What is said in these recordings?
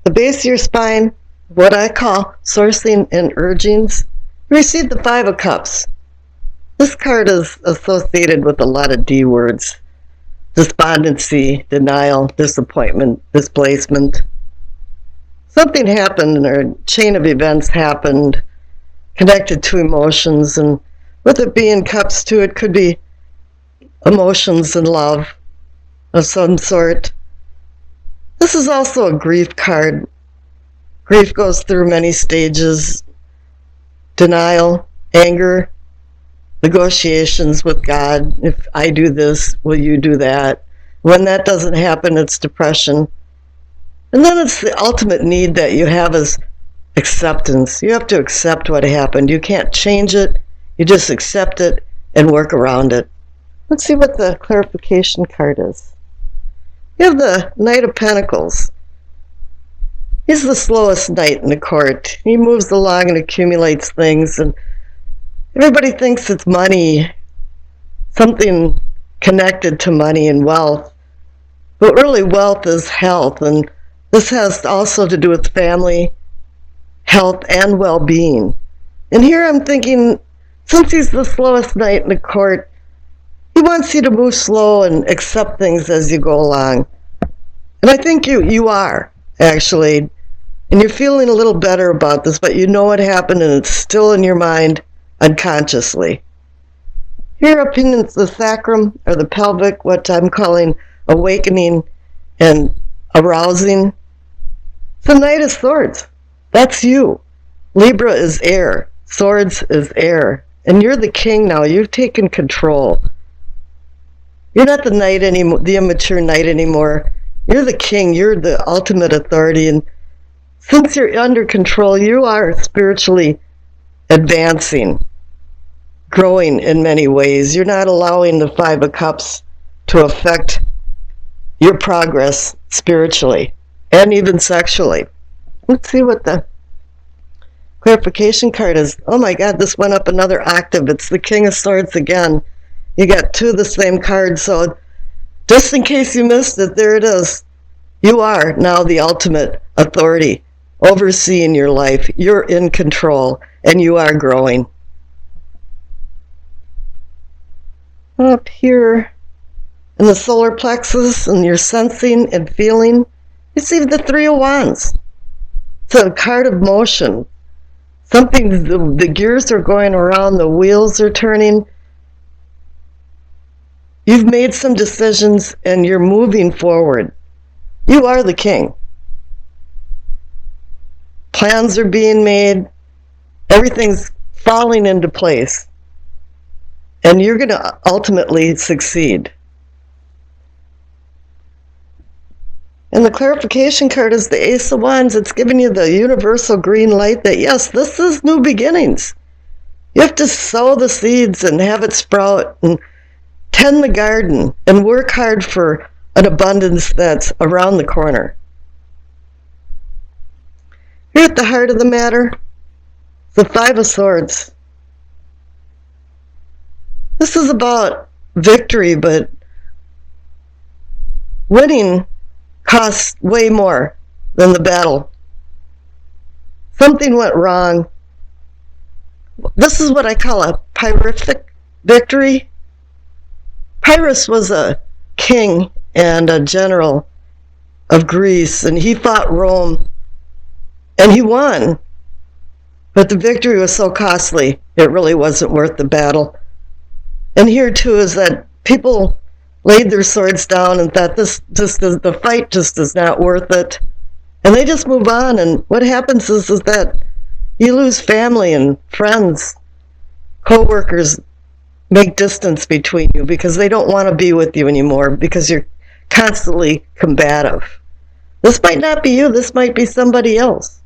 the base of your spine, what I call sourcing and urgings, you receive the Five of Cups. This card is associated with a lot of D words. Despondency, denial, disappointment, displacement. Something happened, or a chain of events happened connected to emotions, and with it being cups too, it could be emotions and love of some sort. This is also a grief card. Grief goes through many stages: denial, anger, negotiations with God. If I do this, will you do that? When that doesn't happen, it's depression. And then it's the ultimate need that you have is acceptance. You have to accept what happened. You can't change it. You just accept it and work around it. Let's see what the clarification card is. You have the Knight of Pentacles. He's the slowest knight in the court. He moves along and accumulates things, and everybody thinks it's money, something connected to money and wealth. But really, wealth is health, and this has also to do with family, health, and well-being. And here I'm thinking, since he's the slowest knight in the court, he wants you to move slow and accept things as you go along. And I think you are, actually. And you're feeling a little better about this, but you know what happened and it's still in your mind unconsciously. Here up in the sacrum, or the pelvic, what I'm calling awakening and arousing. It's the Knight of Swords. That's you. Libra is air. Swords is air. And you're the king now. You've taken control. You're not the knight anymore, the immature knight anymore. You're the king. You're the ultimate authority. And since you're under control, you are spiritually advancing, growing in many ways. You're not allowing the Five of Cups to affect your progress spiritually and even sexually. Let's see what the clarification card is. Oh my God, this went up another octave. It's the King of Swords again. You got two of the same card, so just in case you missed it, there it is. You are now the ultimate authority, overseeing your life. You're in control, and you are growing. Up here in the solar plexus, and you're sensing and feeling, you see the Three of Wands. It's a card of motion. Something, the gears are going around, the wheels are turning. You've made some decisions and you're moving forward. You are the king. Plans are being made. Everything's falling into place. And you're going to ultimately succeed. And the clarification card is the Ace of Wands. It's giving you the universal green light that, yes, this is new beginnings. You have to sow the seeds and have it sprout and tend the garden and work hard for an abundance that's around the corner. Here at the heart of the matter, the Five of Swords. This is about victory, but winning costs way more than the battle. Something went wrong. This is what I call a Pyrrhic victory. Pyrrhus was a king and a general of Greece, and he fought Rome, and he won. But the victory was so costly, it really wasn't worth the battle. And here, too, is that people laid their swords down and thought the fight just is not worth it. And they just move on, and what happens is that you lose family and friends, co-workers, make distance between you because they don't want to be with you anymore because you're constantly combative. This might not be you. This might be somebody else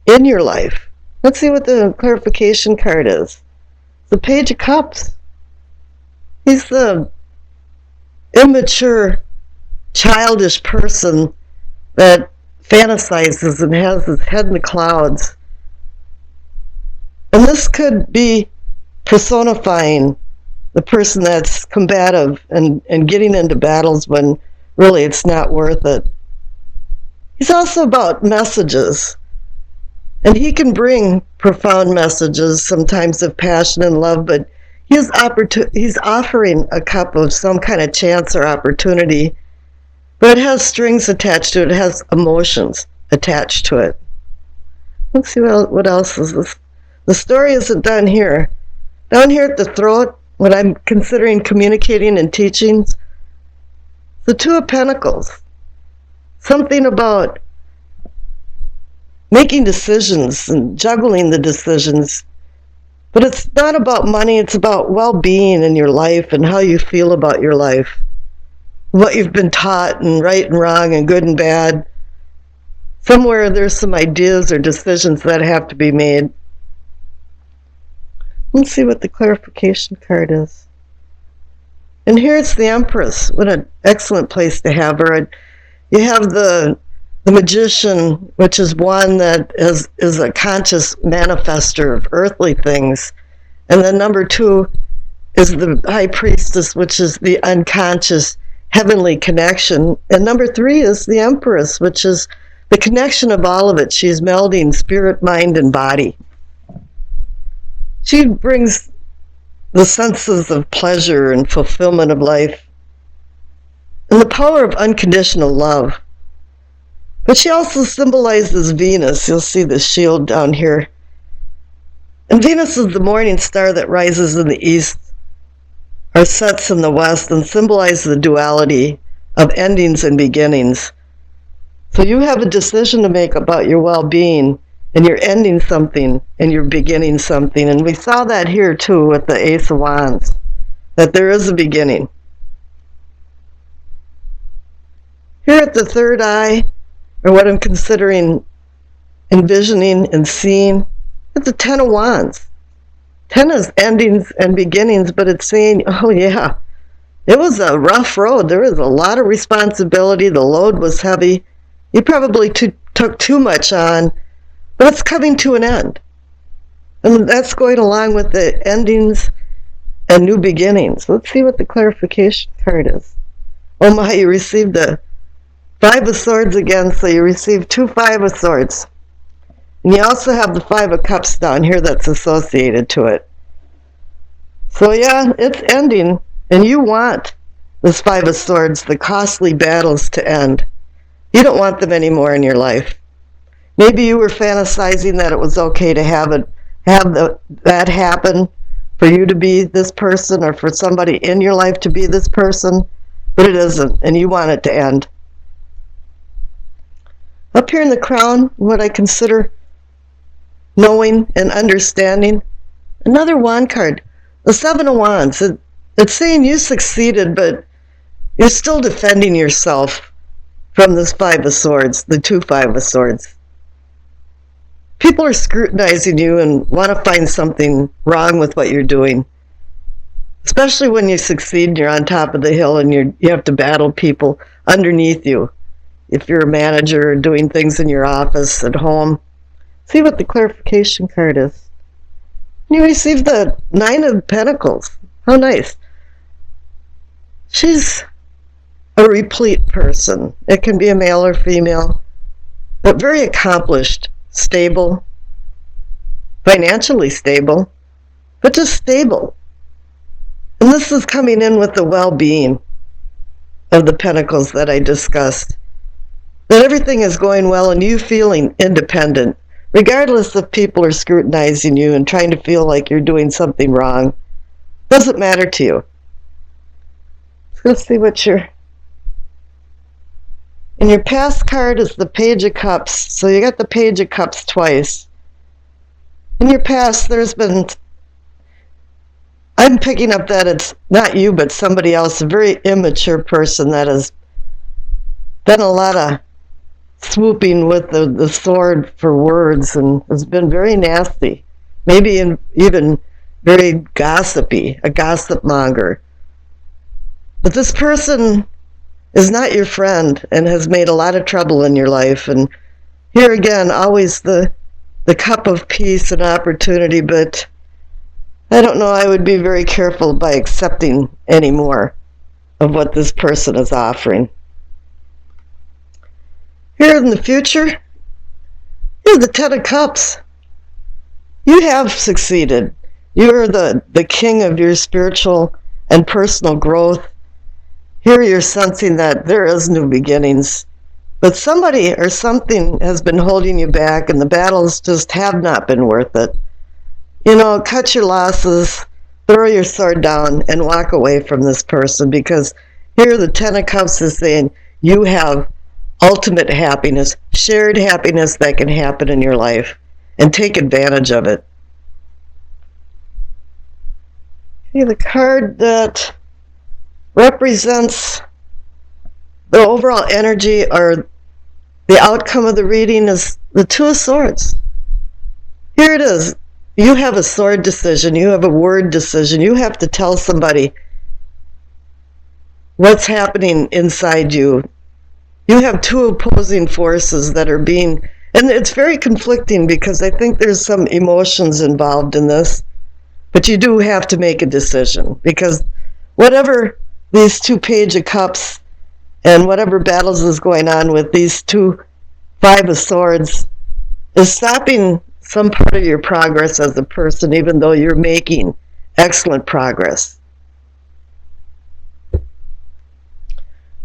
in your life. Let's see what the clarification card is. The Page of Cups. He's the immature, childish person that fantasizes and has his head in the clouds. And this could be personifying the person that's combative and getting into battles when really it's not worth it. He's also about messages. And he can bring profound messages, sometimes of passion and love, but he's offering a cup of some kind of chance or opportunity, but it has strings attached to it. It has emotions attached to it. Let's see what else is this. The story isn't done here. Down here at the throat, what I'm considering communicating and teaching, the Two of Pentacles. Something about making decisions and juggling the decisions. But it's not about money, it's about well-being in your life and how you feel about your life. What you've been taught, and right and wrong and good and bad. Somewhere there's some ideas or decisions that have to be made. Let's see what the clarification card is. And here it's the Empress. What an excellent place to have her. You have the Magician, which is one that is a conscious manifester of earthly things. And then number 2 is the High Priestess, which is the unconscious heavenly connection. And number 3 is the Empress, which is the connection of all of it. She's melding spirit, mind, and body. She brings the senses of pleasure and fulfillment of life and the power of unconditional love. But she also symbolizes Venus. You'll see the shield down here. And Venus is the morning star that rises in the east or sets in the west and symbolizes the duality of endings and beginnings. So you have a decision to make about your well-being, and you're ending something and you're beginning something. And we saw that here too with the Ace of Wands, that there is a beginning. Here at the third eye, or what I'm considering envisioning and seeing, it's the Ten of Wands. 10 is endings and beginnings, but it's saying, oh yeah, it was a rough road. There was a lot of responsibility. The load was heavy. You probably took too much on, but it's coming to an end. And that's going along with the endings and new beginnings. Let's see what the clarification card is. Oh my, you received the 5 of Swords again, so you received 2 5 of Swords. And you also have the 5 of Cups down here that's associated to it. So yeah, it's ending, and you want this 5 of Swords, the costly battles, to end. You don't want them anymore in your life. Maybe you were fantasizing that it was okay to have that happen, for you to be this person, or for somebody in your life to be this person, but it isn't, and you want it to end. Up here in the crown, what I consider knowing and understanding, another wand card, the 7 of Wands. It's saying you succeeded, but you're still defending yourself from this 5 of Swords, the 2 5 of Swords. People are scrutinizing you and want to find something wrong with what you're doing, especially when you succeed and you're on top of the hill and you have to battle people underneath you. If you're a manager or doing things in your office, at home, see what the clarification card is. You receive the 9 of Pentacles. How nice. She's a replete person. It can be a male or female, but very accomplished, stable, financially stable, but just stable. And this is coming in with the well-being of the Pentacles that I discussed. That everything is going well and you feeling independent, regardless if people are scrutinizing you and trying to feel like you're doing something wrong. Doesn't matter to you. Let's see what and your past card is the Page of Cups. So you got the Page of Cups twice. In your past, I'm picking up that it's not you, but somebody else, a very immature person that has done a lot of swooping with the sword for words and has been very nasty, maybe even very gossipy, a gossip monger. But this person is not your friend and has made a lot of trouble in your life. And here again, always the cup of peace and opportunity, but I don't know, I would be very careful by accepting any more of what this person is offering. Here in the future, here's the Ten of Cups. You have succeeded. You are the king of your spiritual and personal growth. Here you're sensing that there is new beginnings. But somebody or something has been holding you back, and the battles just have not been worth it. Cut your losses, throw your sword down, and walk away from this person, because here the Ten of Cups is saying you have ultimate happiness, shared happiness that can happen in your life, and take advantage of it. Okay, the card that represents the overall energy or the outcome of the reading is the Two of Swords. Here it is. You have a sword decision. You have a word decision. You have to tell somebody what's happening inside you. You have two opposing forces that are being, and it's very conflicting because I think there's some emotions involved in this, but you do have to make a decision, because whatever these two Page of Cups and whatever battles is going on with these two Five of Swords is stopping some part of your progress as a person, even though you're making excellent progress.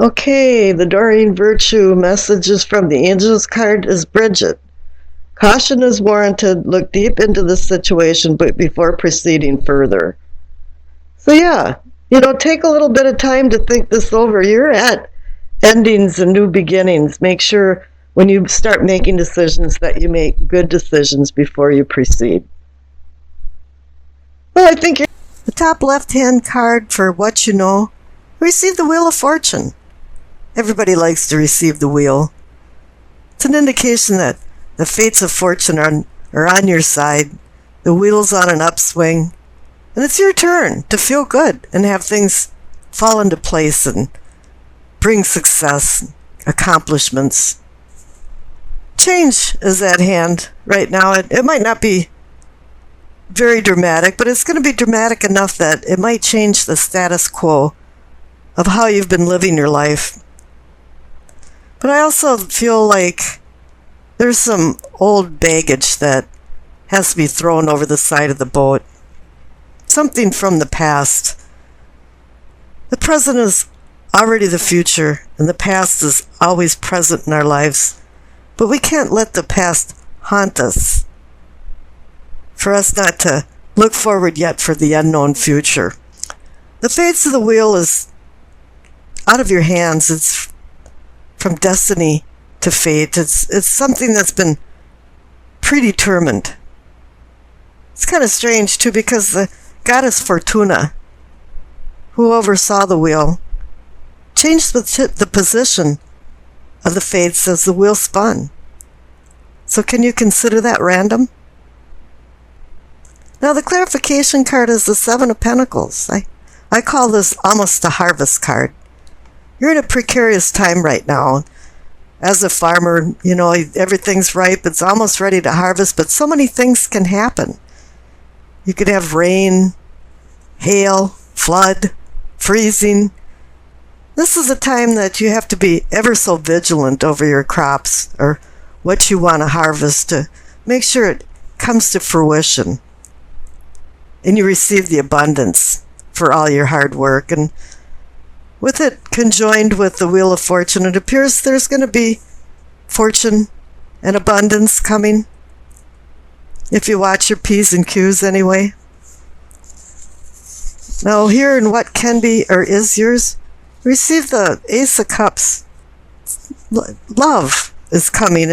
Okay, the Doreen Virtue messages from the Angels card is Bridget. Caution is warranted. Look deep into the situation before proceeding further. So yeah, take a little bit of time to think this over. You're at endings and new beginnings. Make sure when you start making decisions that you make good decisions before you proceed. Well, I think the top left-hand card for what you know, receive the Wheel of Fortune. Everybody likes to receive the wheel. It's an indication that the fates of fortune are on your side. The wheel's on an upswing. And it's your turn to feel good and have things fall into place and bring success, accomplishments. Change is at hand right now. It might not be very dramatic, but it's going to be dramatic enough that it might change the status quo of how you've been living your life. But I also feel like there's some old baggage that has to be thrown over the side of the boat. Something from the past. The present is already the future, and the past is always present in our lives. But we can't let the past haunt us, for us not to look forward yet for the unknown future. The fates of the wheel is out of your hands. It's from destiny to fate. It's something that's been predetermined. It's kind of strange, too, because the goddess Fortuna, who oversaw the wheel, changed the position of the fates as the wheel spun. So can you consider that random? Now the clarification card is the Seven of Pentacles. I call this almost a harvest card. You're in a precarious time right now. As a farmer, everything's ripe. It's almost ready to harvest, but so many things can happen. You could have rain, hail, flood, freezing. This is a time that you have to be ever so vigilant over your crops or what you want to harvest to make sure it comes to fruition and you receive the abundance for all your hard work. And with it conjoined with the Wheel of Fortune, it appears there's going to be fortune and abundance coming, if you watch your P's and Q's anyway. Now here in what can be or is yours, receive the Ace of Cups. Love is coming.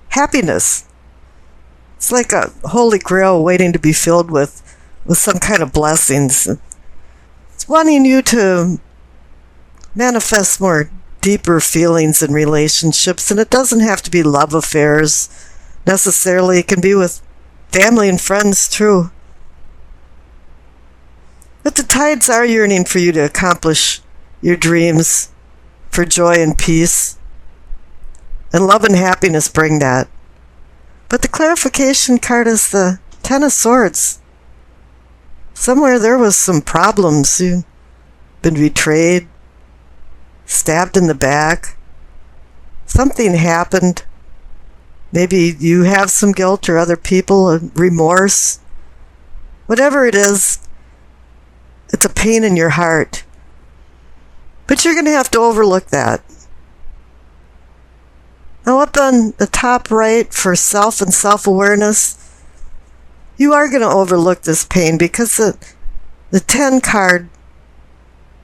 Happiness. It's like a holy grail waiting to be filled with some kind of blessings. It's wanting you to manifest more deeper feelings in relationships, and it doesn't have to be love affairs necessarily. It can be with family and friends too. But the tides are yearning for you to accomplish your dreams, for joy and peace. And love and happiness bring that. But the clarification card is the Ten of Swords. Somewhere there was some problems. You've been betrayed, stabbed in the back. something happened. Maybe you have some guilt or other people, remorse. Whatever it is, it's a pain in your heart. But you're going to have to overlook that. Now up on the top right for self and self-awareness, you are going to overlook this pain because the 10 card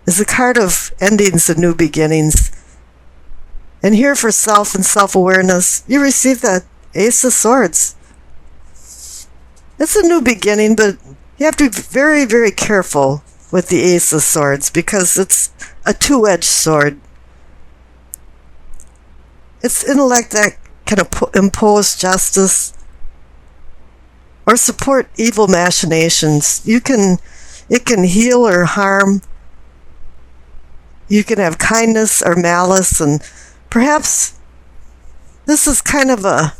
is a card of endings and new beginnings. And here for self and self-awareness, you receive that Ace of Swords. It's a new beginning, but you have to be very, very careful with the Ace of Swords because it's a two-edged sword. It's intellect that can impose justice or support evil machinations. It can heal or harm. You can have kindness or malice, and perhaps this is kind of a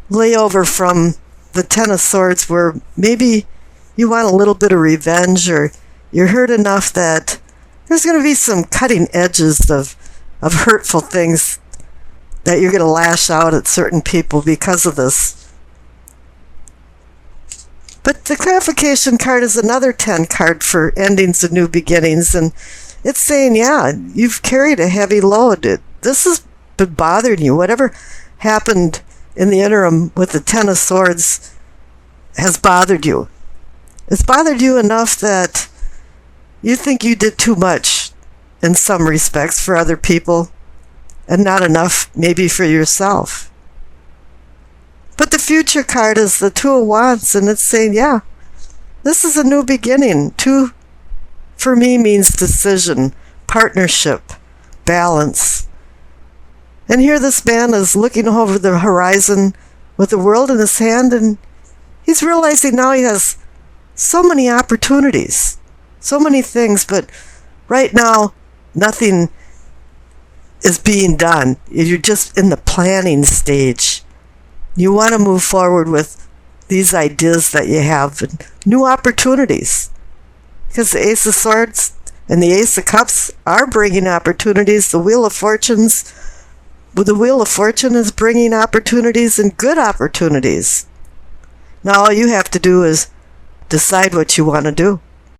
layover from the Ten of Swords where maybe you want a little bit of revenge or you're hurt enough that there's going to be some cutting edges of hurtful things that you're going to lash out at certain people because of this. But the clarification card is another 10 card for endings and new beginnings, and it's saying, yeah, you've carried a heavy load. This has been bothering you. Whatever happened in the interim with the Ten of Swords has bothered you. It's bothered you enough that you think you did too much in some respects for other people and not enough maybe for yourself. But the future card is the Two of Wands, and it's saying, yeah, this is a new beginning. Two, for me, means decision, partnership, balance. And here this man is looking over the horizon with the world in his hand, and he's realizing now he has so many opportunities, so many things, but right now, nothing is being done. You're just in the planning stage. You want to move forward with these ideas that you have and new opportunities. Because the Ace of Swords and the Ace of Cups are bringing opportunities. The Wheel of Fortune is bringing opportunities and good opportunities. Now all you have to do is decide what you want to do.